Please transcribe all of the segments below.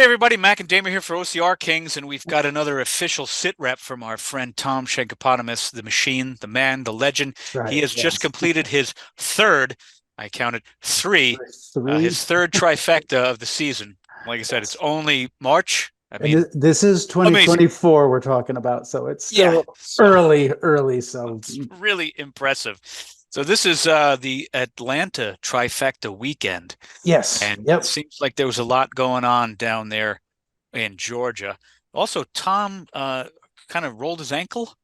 everybody, Mac and Damer here for OCR Kings, and we've got another official sit rep from our friend Tom Shankopotamus, the machine, the man, the legend. That's He right. has just Yes. completed his third, I counted three, Three. his third trifecta of the season. Like I said, it's Yes. only March. I And mean, this is amazing. 2024 we're talking about, so it's Yeah, still so early. So it's really impressive. So this is the Atlanta trifecta weekend, yes. and it Yep. seems like there was a lot going on down there in Georgia. Also, Tom kind of rolled his ankle.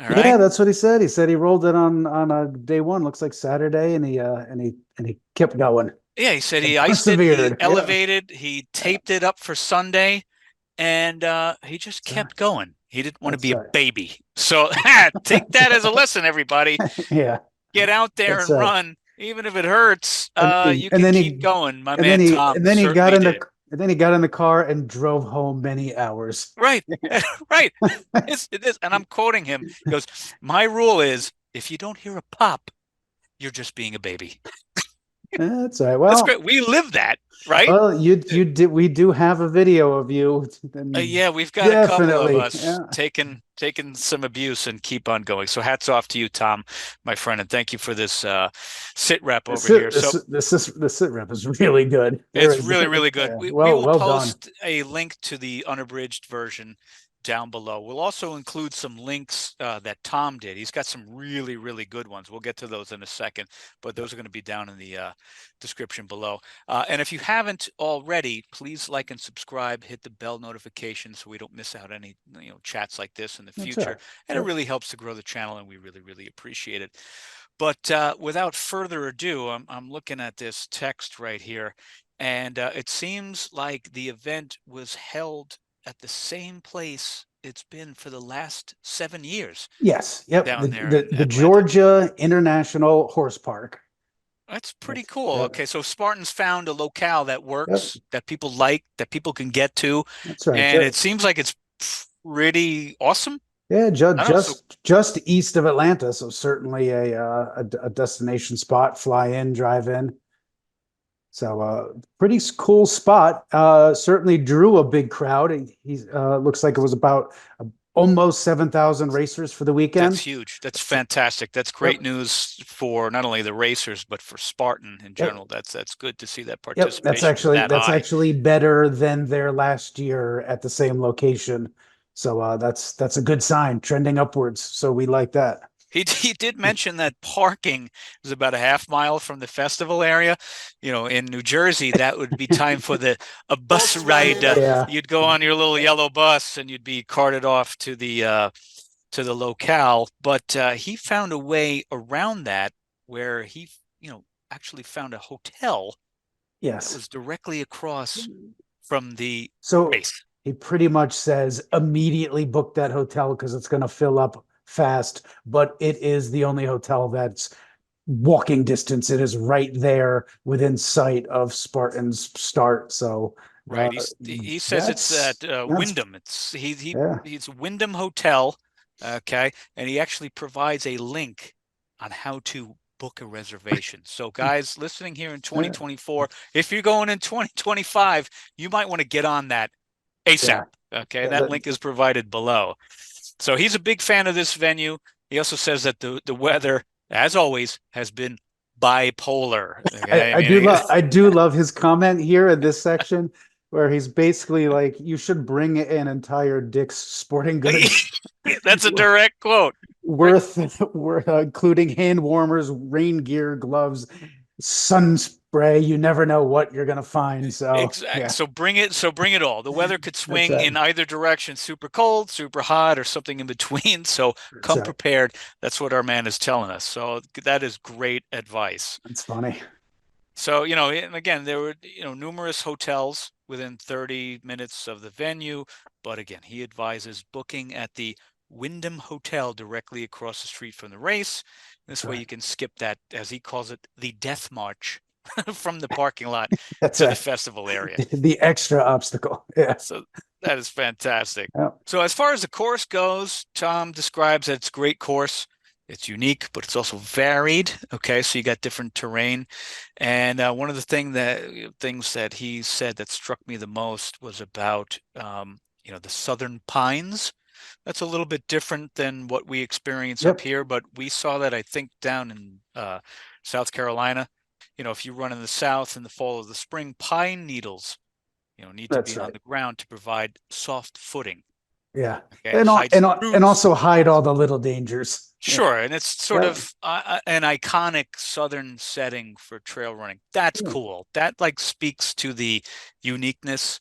All Yeah, right. that's what he said. He said he rolled it on day one, looks like Saturday, and he kept going. Yeah, he said And he iced it, he persevered. Yeah. elevated, he taped it up for Sunday, and he just That's right. kept going. He didn't want to That's be a right. baby. So take that as a lesson, everybody. Yeah. Get out there That's and right. run. Even if it hurts, And then he you and can then keep he going. My and then man he Tom and then he got certainly in the did. and then he got in the car and drove home many hours. Right. Right. It is. And I'm quoting him. He goes, my rule is if you don't hear a pop, you're just being a baby. That's right. That's great. We live that, right? You did. We do have a video of you, and Yeah, we've got a couple of definitely, us yeah. taking some abuse and keep on going. So hats off to you, Tom, my friend, and thank you for this sit rep over here. So The sit rep is really good. it's really, really good. Yeah, We will well done. post a link to the unabridged version down below. We'll also include some links that Tom did. He's got some really, really good ones. We'll get to those in a second, but those are going to be down in the description below. And if you haven't already, please like and subscribe, hit the bell notification so we don't miss out any chats like this in the That's future. right. And it Yep. really helps to grow the channel, and we really, really appreciate it. But without further ado, I'm looking at this text right here, and it seems like the event was held at the same place it's been for the last 7 years Yes. Yep. down The, there the in the Atlanta. Georgia International Horse Park. That's pretty That's, cool. yep. Okay, so Spartans found a locale that Yep. works, that people like, that people can get to, That's right. and it seems like it's pretty awesome. Yeah, I don't know. So just east of Atlanta, so certainly a destination spot. Fly in, drive in. So pretty cool spot. Certainly drew a big crowd. He looks like it was about almost 7,000 racers for the that's weekend. huge. That's So, fantastic. That's great yep, news for not only the racers but for Spartan in yep, general. That's good to see that yep. participation is that That's high. actually better than their last year at the same location. So that's a good sign, trending upwards. So we like that. He did mention that parking is about a half mile from the festival area. In New Jersey, that would be time for a bus ride. Yeah, You'd go on your little yellow bus and you'd be carted off to the locale. But he found a way around that where he actually found a hotel that yes. was directly across from the So race. he pretty much says immediately book that hotel because it's going to fill up fast. But it is the only hotel that's walking distance. It is right there within sight of Spartan's start. So uh, Right. He says it's at that's Wyndham. yeah. He's Wyndham Hotel. Okay, and he actually provides a link on how to book a reservation. So guys listening here in Yeah, 2024, if you're going in 2025, you might want to get on that ASAP. yeah, Okay, yeah, that link is provided below. So he's a big fan of this venue. He also says that the weather, as always, has been bipolar. Okay, I mean, I do love his comment here in this section where he's basically like, you should bring an entire Dick's Sporting Goods that's a direct quote. worth including hand warmers, rain gear, gloves, sun spray. You never know what you're gonna find. So Exactly. yeah, So bring it all. The weather could that's swing right. in either direction, super cold, super hot, or something in between. So That's come right. prepared. That's what our man is telling us. So that is great advice. That's funny. So, and again, there were, numerous hotels within 30 minutes of the venue. But again, he advises booking at the Wyndham Hotel directly across the street from the race. This That's way you right. can skip that, as he calls it, the death march from the parking lot That's to the right. festival area. The extra obstacle. Yeah. So that is fantastic. Yeah. So as far as the course goes, Tom describes that it's a great course. It's unique, but it's also varied. Okay, so you got different terrain. And one of the things that he said that struck me the most was about the southern pines. That's a little bit different than what we experience up Yep. here, but we saw that I think down in South Carolina. If you run in the south in the fall or the spring, pine needles, need to That's be on right. the ground to provide soft footing. Yeah. Okay, it hides And roots. also hide all the little dangers. Yeah. Sure, and it's sort Yep. of an iconic southern setting for trail running. That's Yeah. cool. That like speaks to the uniqueness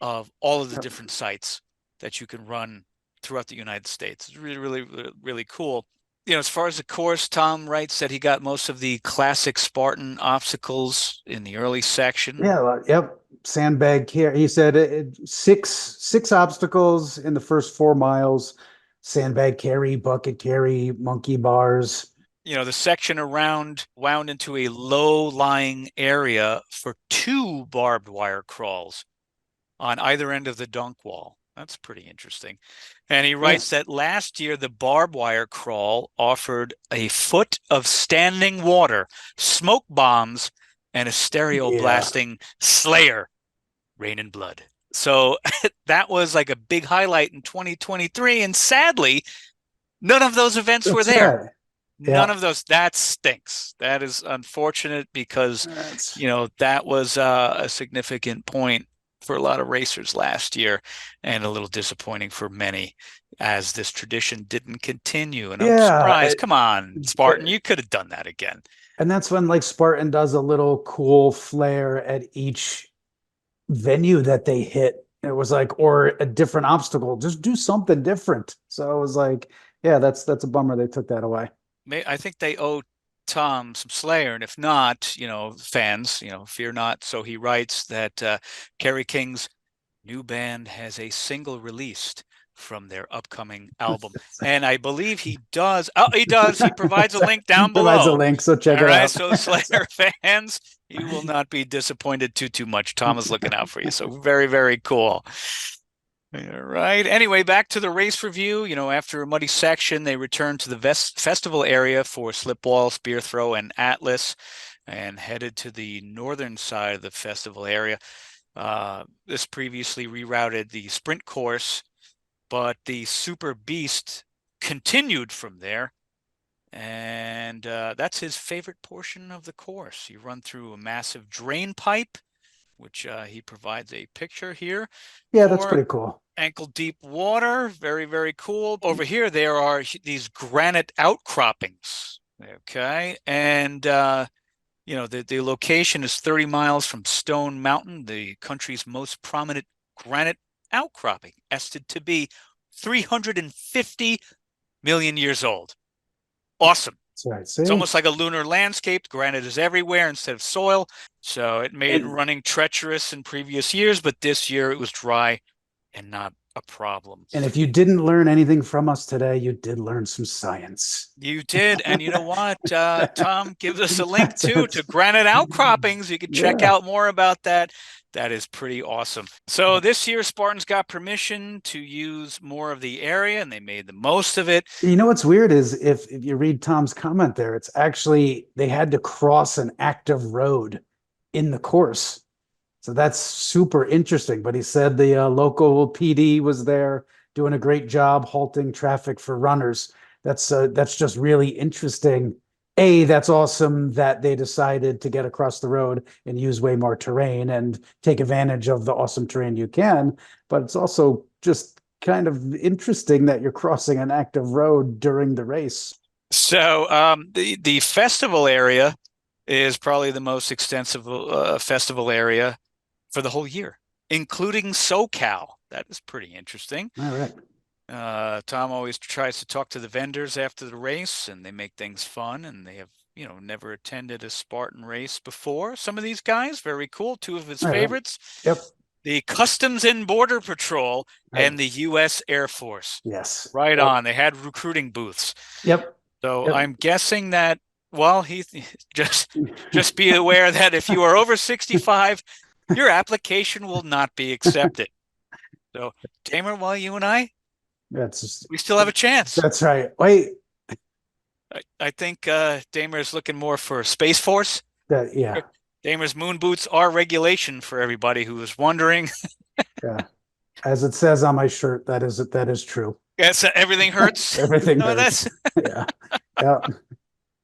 of all of the Yep. different sites that you can run throughout the United States. It's really, really, really, really cool. As far as the course, Tom writes that he got most of the classic Spartan obstacles in the early section. Yeah, yep. Sandbag here. He said six obstacles in the first 4 miles. Sandbag carry, bucket carry, monkey bars. The section around wound into a low-lying area for two barbed wire crawls on either end of the dunk wall. That's pretty interesting. And he Yeah. writes that last year, the barbed wire crawl offered a foot of standing water, smoke bombs, and a stereo Yeah. blasting Slayer, Rain and Blood. So that was like a big highlight in 2023. And sadly, none of those events were That's there. right. None Yeah. of those. That stinks. That is unfortunate because, That's that was a significant point for a lot of racers last year and a little disappointing for many as this tradition didn't continue. And I'm yeah. surprised. Come on, Spartan, you could have done that again. And that's when like Spartan does a little cool flair at each venue that they hit. It was like, or a different obstacle, just do something different. So it was like, yeah, that's a bummer they took that away. I think they owe Tom some Slayer, and if not, fans, fear not. So he writes that Kerry King's new band has a single released from their upcoming album. And I believe he does. Oh, he does. He provides a link down Provides a below. link, so check All it right. out. So, Slayer fans, you will not be disappointed too much. Tom is looking out for you. So, very, very cool. All right. Anyway, back to the race review. After a muddy section, they returned to the festival area for slip wall, spear throw, and atlas, and headed to the northern side of the festival area. This previously rerouted the sprint course, but the Super Beast continued from there. And that's his favorite portion of the course. You run through a massive drain pipe, which he provides a picture here Yeah, that's for pretty cool. ankle deep water. Very, very cool. Over here, there are these granite outcroppings. Okay. And the location is 30 miles from Stone Mountain, the country's most prominent granite outcropping, estimated to be 350 million years old. Awesome. That's right. It's See, almost like a lunar landscape. Granite is everywhere instead of soil. So it made and running treacherous in previous years, but this year it was dry and not a problem. and if you didn't learn anything from us today, you did learn some science. You did. And you know what? Tom gives us a link too to That's- Granite Outcroppings. You can check yeah. out more about that. That is pretty awesome. So this year, Spartans got permission to use more of the area and they made the most of it. You know what's weird is if you read Tom's comment there, it's actually they had to cross an active road in the course. So that's super interesting. But he said the local PD was there doing a great job halting traffic for runners. That's just really interesting. That's awesome that they decided to get across the road and use way more terrain and take advantage of the awesome terrain you can. But it's also just kind of interesting that you're crossing an active road during the race. So the festival area is probably the most extensive festival area for the whole year, including SoCal. That is pretty interesting. All right. Tom always tries to talk to the vendors after the race, and they make things fun. And they have, never attended a Spartan race before. Some of these guys, very cool. Two of his All right. favorites, Yep. the Customs and Border Patrol Right. and the U.S. Air Force. Yes. Right Yep. on. They had recruiting booths. Yep. So Yep. I'm guessing that, well, he just be aware that if you are over 65, your application will not be accepted. So, Tamer, while you and I, That's just, we still have a chance. that's right. Wait. I think Damer is looking more for Space Force. Yeah, Damer's moon boots are regulation for everybody who is wondering. yeah. As it says on my shirt, that is true. Yes, everything hurts. Everything No, hurts. that's Yeah, yeah,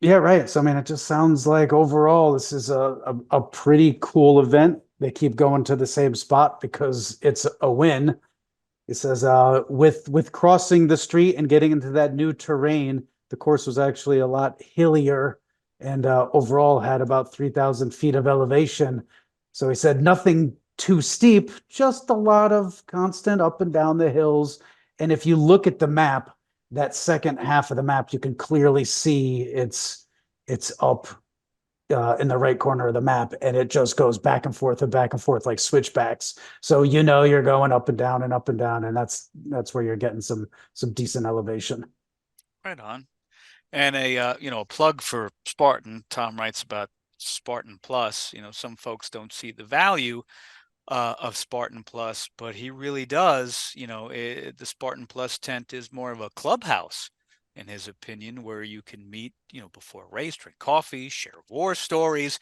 yeah. Right. So I mean, it just sounds like overall this is a pretty cool event. They keep going to the same spot because it's a win. It says, with crossing the street and getting into that new terrain, the course was actually a lot hillier and overall had about 3,000 feet of elevation. So he said nothing too steep, just a lot of constant up and down the hills. And if you look at the map, that second half of the map, you can clearly see it's up in the right corner of the map, and it just goes back and forth like switchbacks. So you're going up and down and up and down, and that's where you're getting some decent elevation. right on. And a plug for Spartan. Tom writes about Spartan Plus. Some folks don't see the value of Spartan Plus, but he really does. The Spartan Plus tent is more of a clubhouse, in his opinion, where you can meet, before a race, drink coffee, share war stories,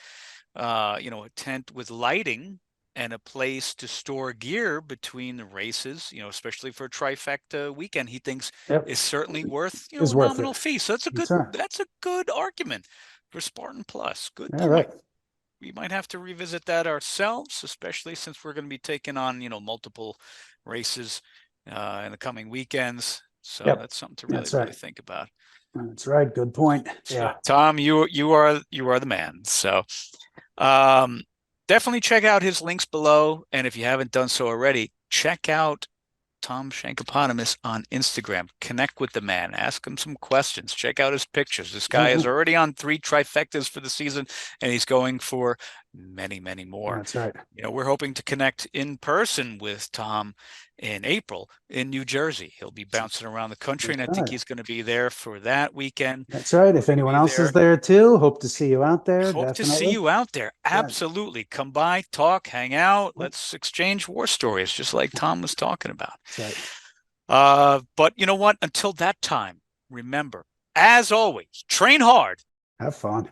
a tent with lighting and a place to store gear between the races, especially for a trifecta weekend, he thinks Yep, is certainly worth, is a worth it. nominal fee. So That's right. that's a good argument for Spartan Plus. Good All right. point. We might have to revisit that ourselves, especially since we're going to be taking on, multiple races in the coming weekends. So Yep, that's something to really, that's right. really think about. That's right. Good point. So Yeah. Tom, you are the man. So um, definitely check out his links below. And if you haven't done so already, check out Tom Shankopotamus on Instagram. Connect with the man. Ask him some questions. Check out his pictures. This guy is already on 3 trifectas for the season, and he's going for many, many more. That's right. We're hoping to connect in person with Tom in April in New Jersey. He'll be bouncing around the country, That's and I think right. he's going to be there for that weekend. That's right. We're If going to anyone be else is there. there too, hope to see you out there. Hope to see Definitely. you out there. Yeah. Absolutely. Come by, talk, hang out. Yep. Let's exchange war stories, just like Tom was talking about. That's right. But you know what? Until that time, remember, as always, train hard. Have fun.